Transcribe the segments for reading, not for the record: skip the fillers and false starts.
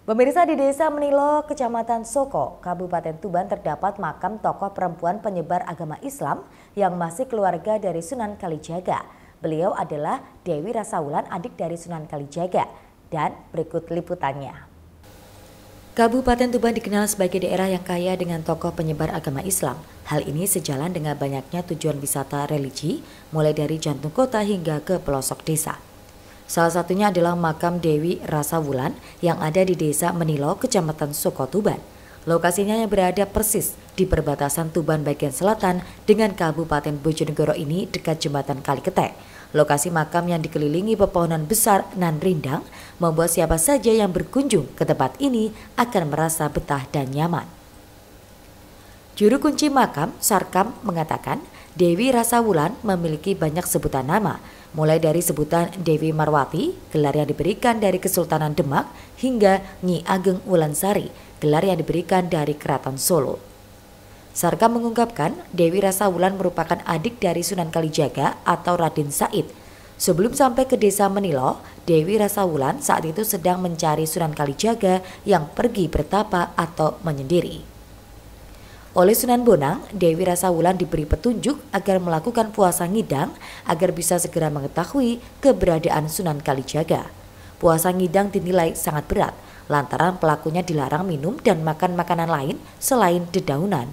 Pemirsa, di Desa Menilo, Kecamatan Soko, Kabupaten Tuban terdapat makam tokoh perempuan penyebar agama Islam yang masih keluarga dari Sunan Kalijaga. Beliau adalah Dewi Rasawulan, adik dari Sunan Kalijaga. Dan berikut liputannya. Kabupaten Tuban dikenal sebagai daerah yang kaya dengan tokoh penyebar agama Islam. Hal ini sejalan dengan banyaknya tujuan wisata religi, mulai dari jantung kota hingga ke pelosok desa. Salah satunya adalah makam Dewi Rasawulan yang ada di Desa Menilo, Kecamatan Soko, Tuban. Lokasinya yang berada persis di perbatasan Tuban bagian selatan dengan Kabupaten Bojonegoro ini dekat jembatan Kaliketek. Lokasi makam yang dikelilingi pepohonan besar nan rindang membuat siapa saja yang berkunjung ke tempat ini akan merasa betah dan nyaman. Juru kunci makam, Sarkam, mengatakan Dewi Rasawulan memiliki banyak sebutan nama, mulai dari sebutan Dewi Marwati, gelar yang diberikan dari Kesultanan Demak, hingga Nyi Ageng Wulansari, gelar yang diberikan dari Keraton Solo. Sarkam mengungkapkan Dewi Rasawulan merupakan adik dari Sunan Kalijaga atau Raden Said. Sebelum sampai ke Desa Menilo, Dewi Rasawulan saat itu sedang mencari Sunan Kalijaga yang pergi bertapa atau menyendiri. Oleh Sunan Bonang, Dewi Rasawulan diberi petunjuk agar melakukan puasa ngidang agar bisa segera mengetahui keberadaan Sunan Kalijaga. Puasa ngidang dinilai sangat berat lantaran pelakunya dilarang minum dan makan makanan lain selain dedaunan.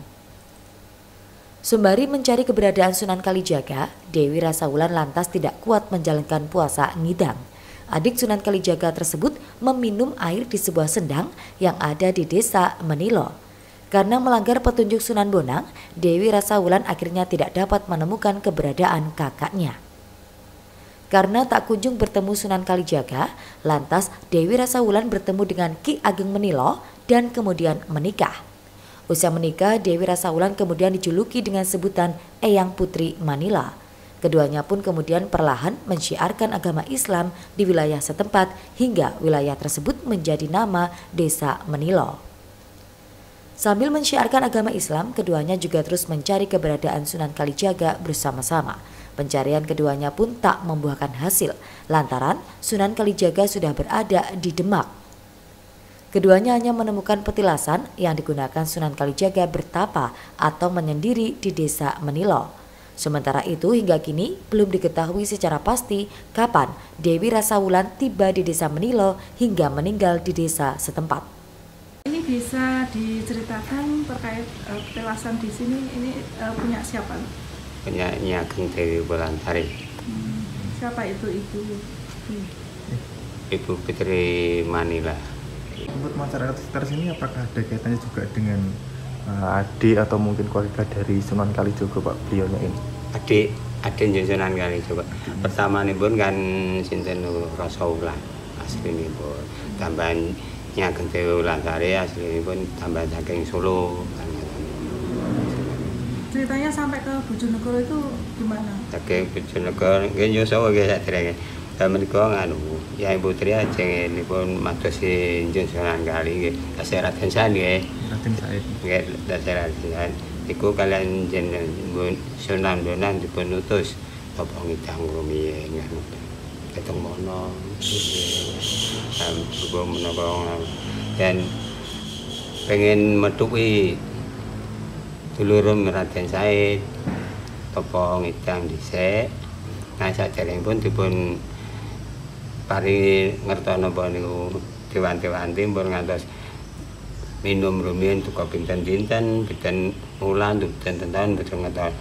Sembari mencari keberadaan Sunan Kalijaga, Dewi Rasawulan lantas tidak kuat menjalankan puasa ngidang. Adik Sunan Kalijaga tersebut meminum air di sebuah sendang yang ada di Desa Menilo. Karena melanggar petunjuk Sunan Bonang, Dewi Rasawulan akhirnya tidak dapat menemukan keberadaan kakaknya. Karena tak kunjung bertemu Sunan Kalijaga, lantas Dewi Rasawulan bertemu dengan Ki Ageng Menilo dan kemudian menikah. Usai menikah, Dewi Rasawulan kemudian dijuluki dengan sebutan Eyang Putri Manila. Keduanya pun kemudian perlahan mensyiarkan agama Islam di wilayah setempat hingga wilayah tersebut menjadi nama Desa Menilo. Sambil mensyiarkan agama Islam, keduanya juga terus mencari keberadaan Sunan Kalijaga bersama-sama. Pencarian keduanya pun tak membuahkan hasil, lantaran Sunan Kalijaga sudah berada di Demak. Keduanya hanya menemukan petilasan yang digunakan Sunan Kalijaga bertapa atau menyendiri di Desa Menilo. Sementara itu hingga kini belum diketahui secara pasti kapan Dewi Rasawulan tiba di Desa Menilo hingga meninggal di desa setempat. Ini bisa diceritakan terkait petilasan di sini, ini punya siapa? Punya Nyi Ageng Dewi Wulansari. Siapa itu ibu? Ibu Putri Manila. Menurut masyarakat sekitar sini apakah ada kaitannya juga dengan adik atau mungkin keluarga dari Sunan Kalijaga, Pak, beliaunya ini? Adik Sunan Kalijaga. Pertama nih pun kan sinten Rasawulan asli nih pun. Tambahan Nyi Ageng Dewi Wulansari asli pun tambahan saking Solo. Ceritanya sampai ke Bojonegoro itu gimana? Saking Bojonegoro nggih nyusul nggih saderenge. Menika nganu Yai Putri ajeng nipun madosi Njung Sunan Kali nggih. Tasih Raden Said nggih. Raden Said. Nggih, tasih Raden Said. Iku kalian jenengan Sunan Bonang dipun utus apa ngidang rumiyin nganu. Keteng mono. Dan pengen metuki dulurum Raden Said topo ngidang dhisik. Nah saderengipun dipun paringi ngertono napa niku dewan-dewanti pun ngantos minum rumiyin duka pinten-pinten, pinten wulan, pinten tahun, pinten ngertos.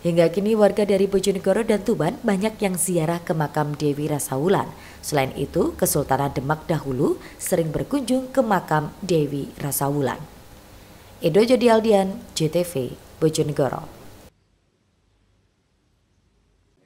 Hingga kini warga dari Bojonegoro dan Tuban banyak yang ziarah ke makam Dewi Rasawulan. Selain itu, Kesultanan Demak dahulu sering berkunjung ke makam Dewi Rasawulan. Edo Jodialdian, JTV, Bojonegoro.